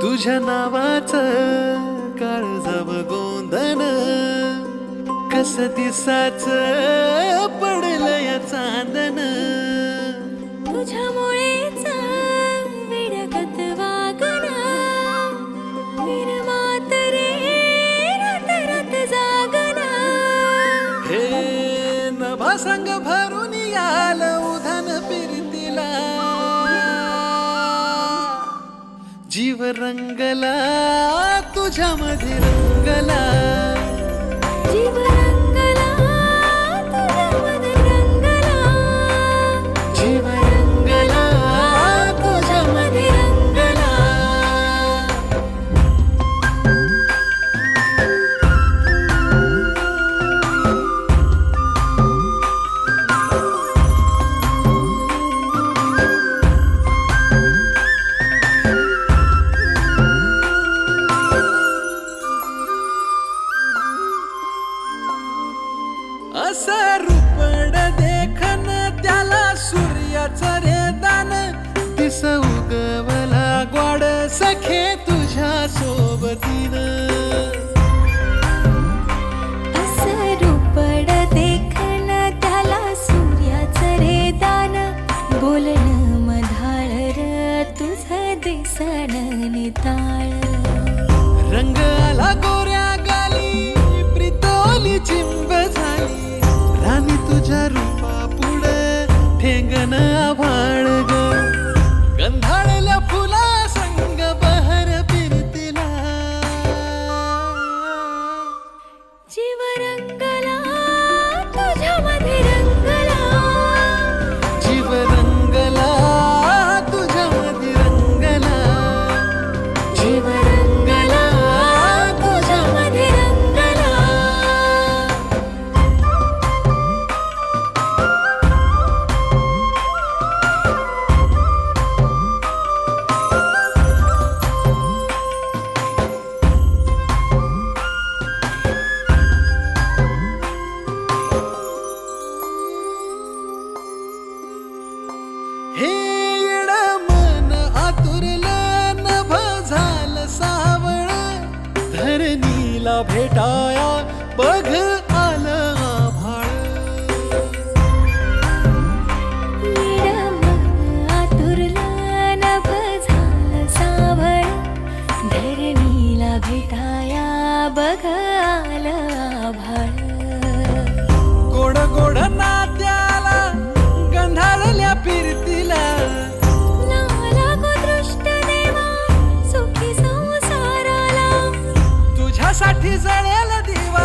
तुझ्या नावाचं काळजाव गोंधन कस दिसाच पडलं या चांदन तुझ्यामुळेच विडगत वागण विरमात रे रात रात जागण हे नभा संग भरून याल उधन फिरतीला जीव रंगला तुझ्यामध्ये रंगला जीव रंगला तुझ्यामध्ये रंगला जीव रंगला तुझ्यामध्ये रंगला असं रूपड देखन त्याला सूर्याचं रे दान दिस उगवला ग्वाड सखे तुझ्या सोबतीनं असं रूपड देखण त्याला सूर्याचं रे दान बोलणं मधाळ र तुझं दिसण निताळ रंग आला गोऱ्या गाली प्रितोली चिंब झाली राणी तुझ्या रूपा पुढे ठेंगण आभाळ ग गंधाळल्या फुला संग बहर फिरतीला जीव रंगला तुझ्यामध्ये रंगला जीव रंगला तुझ्यामध्ये रंगला जीव रंगला तुझ्यामध्ये रंगला हे येड मन आतुरलं नभ झालं सावळ धरणीला भेटाया बघ आलं आभाळ आतुरला नभ झालं सावळ धरणीला भेटाया बघ आलं आभाळ गोड गोड नात्याला गंधाळल्या फिरतीला लागो दृष्ट देवा सुखी संसाराला तुझ्यासाठी जळेल दिवा